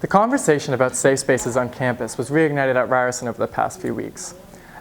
The conversation about safe spaces on campus was reignited at Ryerson over the past few weeks.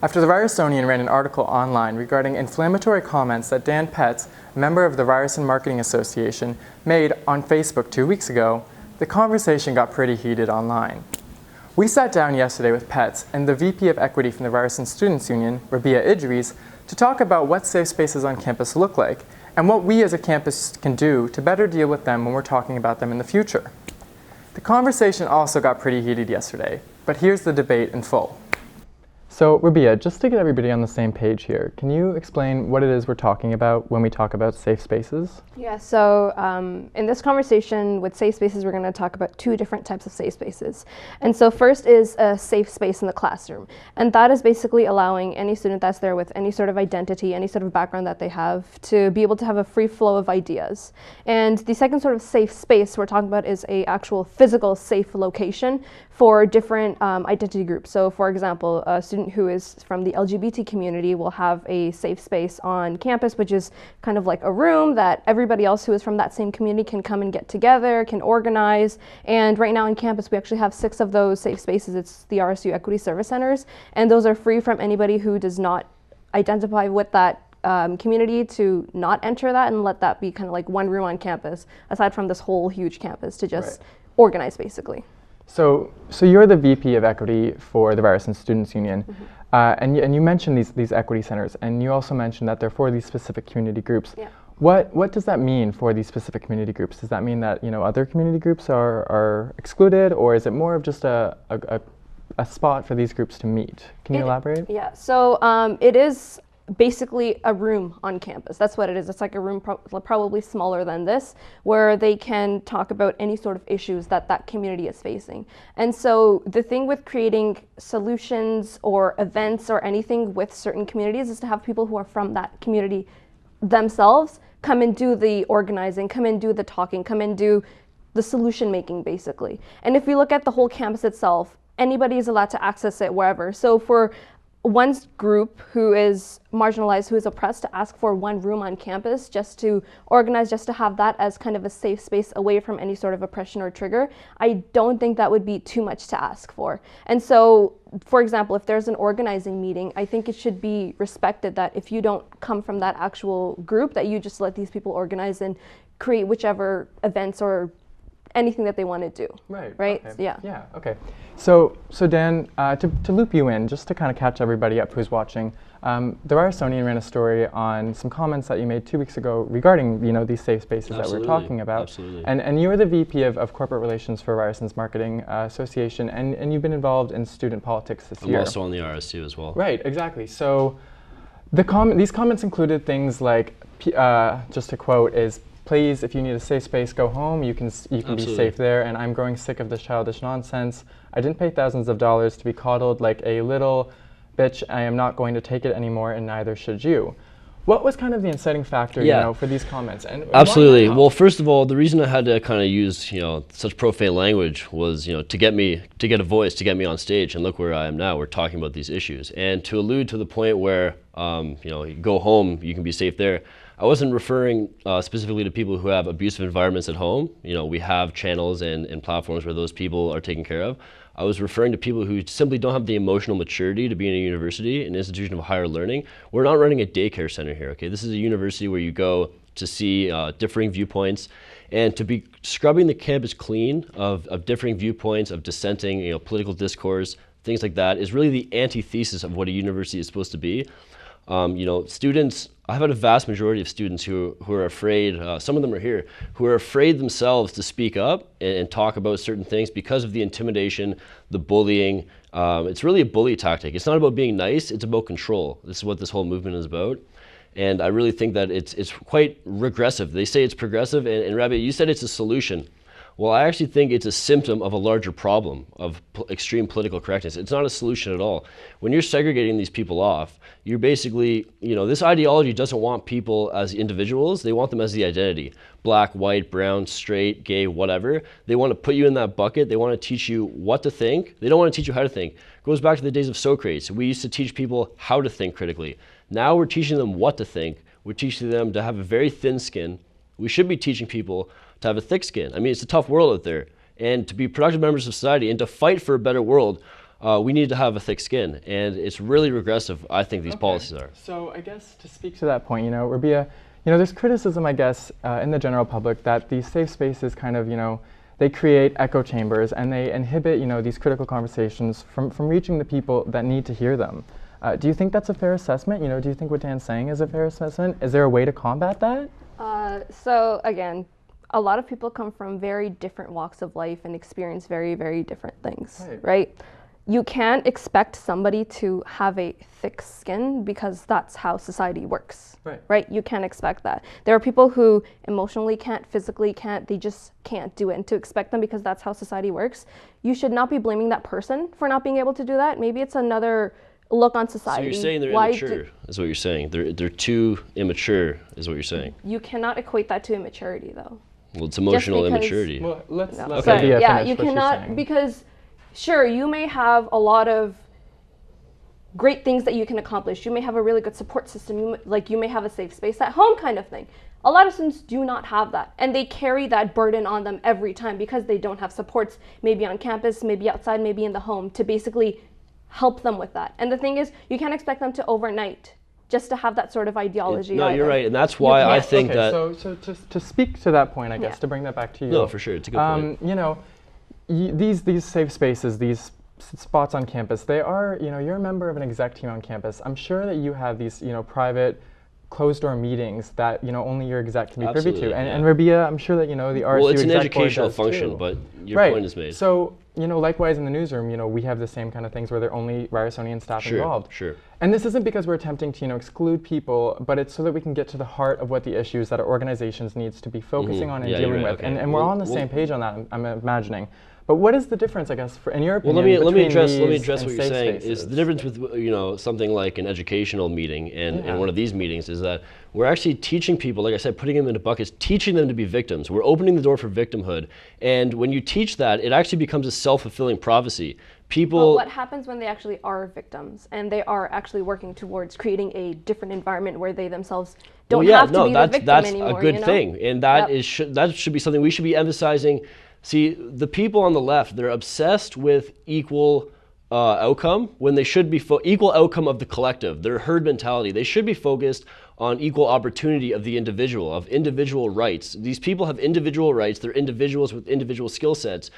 After the Ryersonian ran an article online regarding inflammatory comments that Dan Petz, a member of the Ryerson Marketing Association, made on Facebook 2 weeks ago, the conversation got pretty heated online. We sat down yesterday with Petz and the VP of Equity from the Ryerson Students' Union, Rabia Idris, to talk about what safe spaces on campus look like and what we as a campus can do to better deal with them when we're talking about them in the future. The conversation also got pretty heated yesterday, but here's the debate in full. So, Rabia, just to get everybody on the same page here, can you explain what it is we're talking about when we talk about safe spaces? Yeah, so in this conversation with safe spaces, we're going to talk about two different types of safe spaces. And so first is a safe space in the classroom. And that is basically allowing any student that's there with any sort of identity, any sort of background that they have, to be able to have a free flow of ideas. And the second sort of safe space we're talking about is a actual physical safe location for different identity groups. So for example, a student who is from the LGBT community will have a safe space on campus, which is kind of like a room that everybody else who is from that same community can come and get together, can organize. And right now on campus, we actually have 6 of those safe spaces. It's the RSU Equity Service Centers, and those are free from anybody who does not identify with that community to not enter that and let that be kind of like one room on campus, aside from this whole huge campus to just organize basically. So you're the VP of Equity for the Ryerson Students' Union, and you mentioned these equity centers, and you also mentioned that they're for these specific community groups. Yeah. What does that mean for these specific community groups? Does that mean that other community groups are excluded, or is it more of just a spot for these groups to meet? Can you elaborate? Yeah. So it is basically a room on campus. That's what it is. It's like a room probably smaller than this, where they can talk about any sort of issues that community is facing. And so the thing with creating solutions or events or anything with certain communities is to have people who are from that community themselves come and do the organizing, come and do the talking, come and do the solution making basically. And if we look at the whole campus itself, anybody is allowed to access it wherever. So for one group who is marginalized, who is oppressed, to ask for one room on campus just to organize, just to have that as kind of a safe space away from any sort of oppression or trigger, I don't think that would be too much to ask for. And so, for example, if there's an organizing meeting, I think it should be respected that if you don't come from that actual group, that you just let these people organize and create whichever events or anything that they want to do. Right. Okay. Yeah. Yeah. Okay. So Dan, to loop you in, just to kind of catch everybody up who's watching, the Ryersonian ran a story on some comments that you made 2 weeks ago regarding these safe spaces that we're talking about. Absolutely. And you are the VP of Corporate Relations for Ryerson's Marketing Association, and you've been involved in student politics this year. I'm also on the RSU as well. Right. Exactly. So these comments included things like, just to quote, is, "Please, if you need a safe space, go home. You can be safe there. And I'm growing sick of this childish nonsense. I didn't pay thousands of dollars to be coddled like a little bitch. I am not going to take it anymore, and neither should you." What was kind of the inciting factor, for these comments? And absolutely. Well, first of all, the reason I had to kind of use, such profane language was, to get a voice, to get me on stage. And look where I am now. We're talking about these issues, and to allude to the point where, you go home, you can be safe there. I wasn't referring specifically to people who have abusive environments at home. We have channels and platforms where those people are taken care of. I was referring to people who simply don't have the emotional maturity to be in a university, an institution of higher learning. We're not running a daycare center here, okay? This is a university where you go to see differing viewpoints, and to be scrubbing the campus clean of differing viewpoints, of dissenting, political discourse, things like that, is really the antithesis of what a university is supposed to be. Students, I've had a vast majority of students who are afraid, some of them are here, who are afraid themselves to speak up and talk about certain things because of the intimidation, the bullying. It's really a bully tactic. It's not about being nice, it's about control. This is what this whole movement is about. And I really think that it's quite regressive. They say it's progressive, and Rabbi, you said it's a solution. Well, I actually think it's a symptom of a larger problem of extreme political correctness. It's not a solution at all. When you're segregating these people off, you're basically, this ideology doesn't want people as individuals. They want them as the identity. Black, white, brown, straight, gay, whatever. They want to put you in that bucket. They want to teach you what to think. They don't want to teach you how to think. It goes back to the days of Socrates. We used to teach people how to think critically. Now we're teaching them what to think. We're teaching them to have a very thin skin. We should be teaching people to have a thick skin. I mean, it's a tough world out there. And to be productive members of society and to fight for a better world, we need to have a thick skin. And it's really regressive, I think, these policies are. So I guess to speak to that point, Rabia, there's criticism, I guess, in the general public that these safe spaces kind of, they create echo chambers and they inhibit, these critical conversations from reaching the people that need to hear them. Do you think that's a fair assessment? Do you think what Dan's saying is a fair assessment? Is there a way to combat that? So again, a lot of people come from very different walks of life and experience very, very different things, right? You can't expect somebody to have a thick skin because that's how society works, right? You can't expect that. There are people who emotionally can't, physically can't, they just can't do it. And to expect them because that's how society works, you should not be blaming that person for not being able to do that. Maybe it's another look on society. So you're saying they're immature, is what you're saying. They're too immature, is what you're saying. You cannot equate that to immaturity, though. Well, it's emotional immaturity. Well, let's yeah, you cannot, because sure, you may have a lot of great things that you can accomplish. You may have a really good support system. You may have a safe space at home kind of thing. A lot of students do not have that, and they carry that burden on them every time because they don't have supports, maybe on campus, maybe outside, maybe in the home, to basically help them with that. And the thing is, you can't expect them to overnight just to have that sort of ideology. No, you're right, and that's why I think that. So to speak to that point, I guess, to bring that back to you. No, for sure, it's a good point. These safe spaces, these spots on campus, they are, you're a member of an exec team on campus. I'm sure that you have these, private closed-door meetings that, only your exec can be privy to. And Rabia, I'm sure that, the RSU well, it's an exec board educational does function, too. but your point is made. So, likewise in the newsroom, we have the same kind of things where there are only Ryersonian staff involved. Sure. And this isn't because we're attempting to, exclude people, but it's so that we can get to the heart of what the issues that our organizations needs to be focusing on and dealing with. Okay. And we're all on the same page on that, I'm imagining. But what is the difference, I guess, in your opinion? Well, let me address these what you're saying. Spaces? Is the difference with something like an educational meeting and one of these meetings is that we're actually teaching people, like I said, putting them into buckets, teaching them to be victims. We're opening the door for victimhood, and when you teach that, it actually becomes a self-fulfilling prophecy. People. But what happens when they actually are victims and they are actually working towards creating a different environment where they themselves don't have to be the victim anymore? That's a good thing, and that that should be something we should be emphasizing. See, the people on the left, they're obsessed with equal outcome when they should be equal outcome of the collective, their herd mentality. They should be focused on equal opportunity of the individual, of individual rights. These people have individual rights. They're individuals with individual skill sets.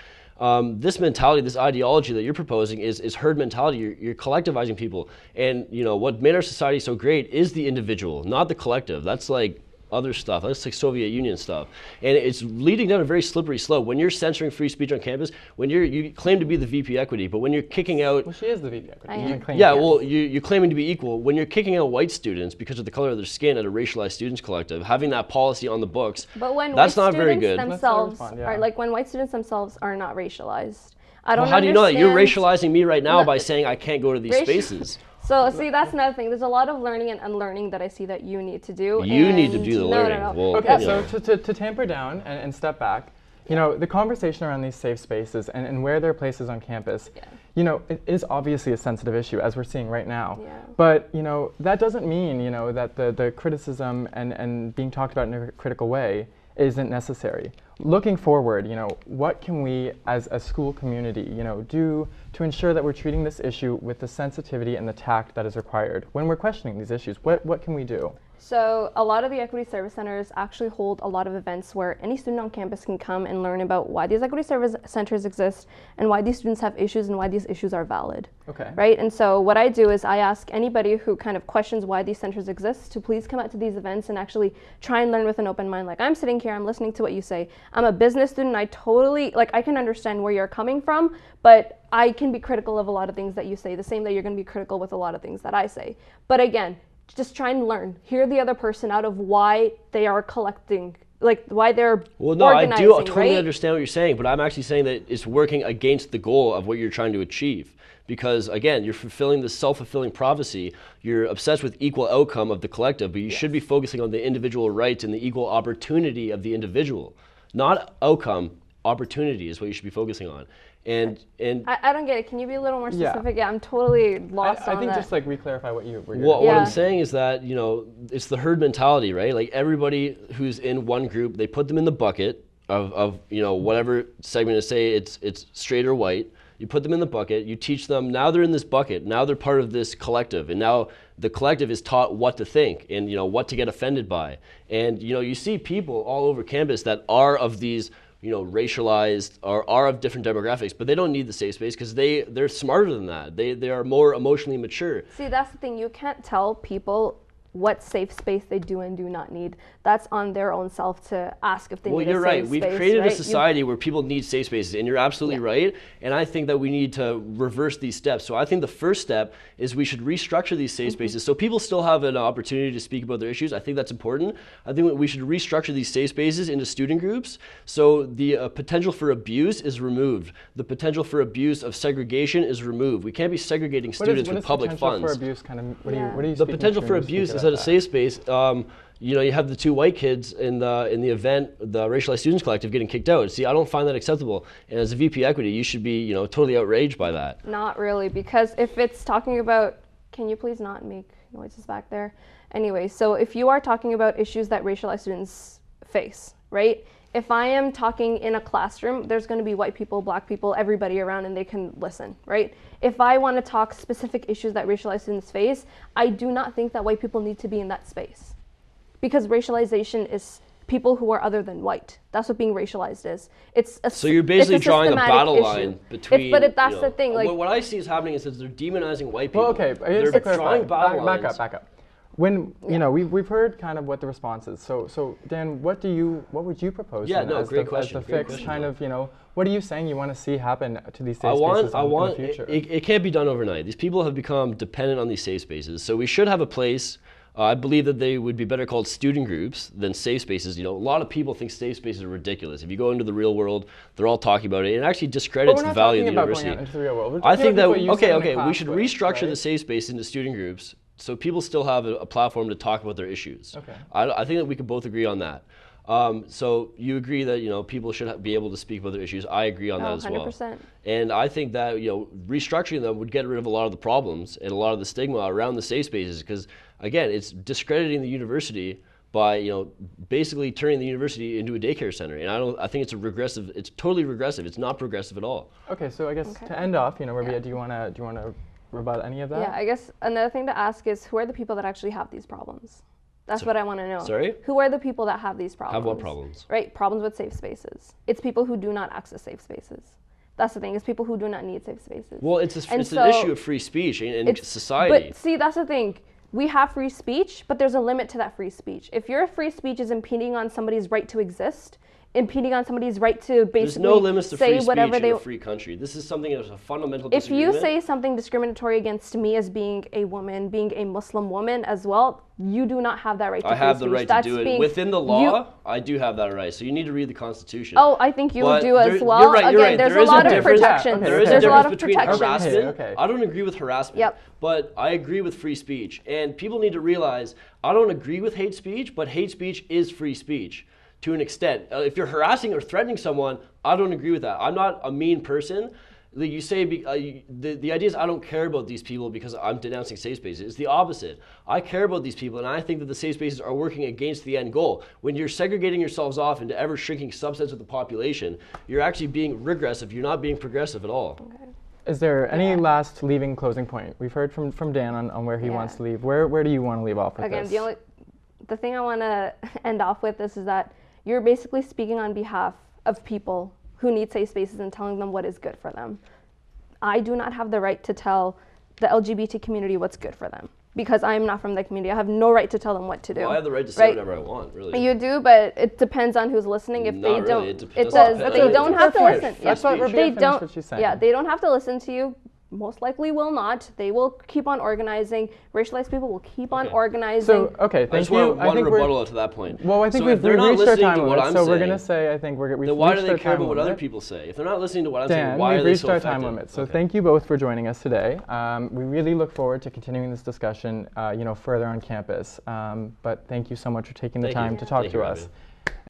This mentality, this ideology that you're proposing is herd mentality. You're collectivizing people. And what made our society so great is the individual, not the collective. That's like other stuff. That's like Soviet Union stuff. And it's leading down a very slippery slope. When you're censoring free speech on campus, when you claim to be the VP Equity, but when you're kicking out... Well, she is the VP Equity. You're claiming to be equal. When you're kicking out white students because of the color of their skin at a racialized students collective, having that policy on the books, but when that's not very good. When white students themselves are not racialized, I don't understand. How do you know that? You're racializing me right now by saying I can't go to these spaces. So see, that's another thing. There's a lot of learning and unlearning that I see that you need to do. You need to do the learning. No. Well, okay, so to tamper down and step back, the conversation around these safe spaces and where they're places on campus, it is obviously a sensitive issue as we're seeing right now. Yeah. But that doesn't mean that the criticism and being talked about in a critical way isn't necessary. Looking forward, what can we as a school community, do to ensure that we're treating this issue with the sensitivity and the tact that is required when we're questioning these issues? What can we do? So a lot of the Equity Service Centers actually hold a lot of events where any student on campus can come and learn about why these Equity Service Centers exist and why these students have issues and why these issues are valid. Okay. Right? And so what I do is I ask anybody who kind of questions why these centers exist to please come out to these events and actually try and learn with an open mind. Like, I'm sitting here, I'm listening to what you say. I'm a business student, I totally, I can understand where you're coming from, but I can be critical of a lot of things that you say, the same that you're going to be critical with a lot of things that I say. But again, just try and learn. Hear the other person out of why they are collecting, why they're organizing, I do totally understand what you're saying, but I'm actually saying that it's working against the goal of what you're trying to achieve. Because again, you're fulfilling this self-fulfilling prophecy. You're obsessed with equal outcome of the collective, but you should be focusing on the individual rights and the equal opportunity of the individual. Not outcome, opportunity is what you should be focusing on. And I don't get it. Can you be a little more specific? Yeah, I'm totally lost on that. I think just re-clarify what you were what I'm saying is that, it's the herd mentality, right? Like, everybody who's in one group, they put them in the bucket of whatever segment is, say it's straight or white. You put them in the bucket, you teach them, now they're in this bucket, now they're part of this collective, and now the collective is taught what to think and what to get offended by. And you see people all over campus that are of these racialized or are of different demographics, but they don't need the safe space because they're smarter than that. They are more emotionally mature. See, that's the thing. You can't tell people what safe space they do and do not need. That's on their own self to ask if they need a safe space. Well, you're right. We've created a society where people need safe spaces, and you're absolutely right. And I think that we need to reverse these steps. So I think the first step is we should restructure these safe spaces so people still have an opportunity to speak about their issues. I think that's important. I think we should restructure these safe spaces into student groups so the potential for abuse is removed. The potential for abuse of segregation is removed. We can't be segregating students with public funds. What is the potential for abuse kind of, what are you The potential for abuse is at a safe space. You have the two white kids in the event, the Racialized Students Collective, getting kicked out. See, I don't find that acceptable. And as a VP Equity, you should be, totally outraged by that. Not really, because if it's talking about, can you please not make noises back there? Anyway, so if you are talking about issues that racialized students face, right? If I am talking in a classroom, there's going to be white people, black people, everybody around, and they can listen, right? If I want to talk specific issues that racialized students face, I do not think that white people need to be in that space. Because racialization is people who are other than white. That's what being racialized is. So you're basically drawing a battle line between. But that's the thing. Like, what I see is happening is that they're demonizing white people. Well, okay, they're drawing battle lines. Back up. When we've heard kind of what the response is. So Dan, what would you propose? Yeah, no, great question. As the fix, kind of, what are you saying you want to see happen to these safe spaces in the future? It can't be done overnight. These people have become dependent on these safe spaces. So we should have a place. I believe that they would be better called student groups than safe spaces. A lot of people think safe spaces are ridiculous. If you go into the real world, they're all talking about it. It actually discredits the value of the university. Into the real world. I think that, we should restructure the safe space into student groups so people still have a platform to talk about their issues. Okay. I think that we can both agree on that. So you agree that people should be able to speak about their issues. I agree on that as well. 100%. And I think that restructuring them would get rid of a lot of the problems and a lot of the stigma around the safe spaces, because again, it's discrediting the university by basically turning the university into a daycare center. And I think it's regressive. It's totally regressive. It's not progressive at all. Okay, so I guess to end off, Rabia, do you want to rebut any of that? Yeah, I guess another thing to ask is, who are the people that actually have these problems? That's what I want to know. Sorry? Who are the people that have these problems? Have what problems? Right, problems with safe spaces. It's people who do not access safe spaces. That's the thing, it's people who do not need safe spaces. Well, it's an issue of free speech in society. But see, that's the thing. We have free speech, but there's a limit to that free speech. If your free speech is impeding on somebody's right to exist, impeding on somebody's right to basically There's no limits to free say whatever speech they in a free country. This is something that is a fundamental disagreement. If you say something discriminatory against me as being a woman, being a Muslim woman as well, you do not have that right to free speech. I have the right to do it. Within the law, I do have that right. So you need to read the Constitution. Oh, I think you do as well. You're right, Again, there's a lot of protections. There is a difference between harassment. Okay. I don't agree with harassment, but I agree with free speech. And people need to realize, I don't agree with hate speech, but hate speech is free speech. To an extent. If you're harassing or threatening someone, I don't agree with that. I'm not a mean person. You say the idea is I don't care about these people because I'm denouncing safe spaces. It's the opposite. I care about these people, and I think that the safe spaces are working against the end goal. When you're segregating yourselves off into ever shrinking subsets of the population, you're actually being regressive. You're not being progressive at all. Okay. Is there any last closing point? We've heard from Dan on where he wants to leave. Where do you want to leave off with this? Again, the thing I want to end off with is that you're basically speaking on behalf of people who need safe spaces and telling them what is good for them. I do not have the right to tell the LGBT community what's good for them because I am not from the community. I have no right to tell them what to do. Well, I have the right to say whatever I want, really. You do, but it depends on who's listening. If not they really. don't, it does. They don't have to listen. That's what Rabia finished what she's saying. Yeah, they don't have to listen to you. Most likely will not. They will keep on organizing. Racialized people will keep on organizing. So, thank you. I just want one rebuttal to that point. Well, I think we've reached our time limit, so we're going to say, I think we've reached our time limit. Then why do they care about what other people say? If they're not listening to what I'm saying, why are they so effective? We've reached our time limit. So thank you both for joining us today. We really look forward to continuing this discussion, further on campus. But thank you so much for taking the time to talk to us.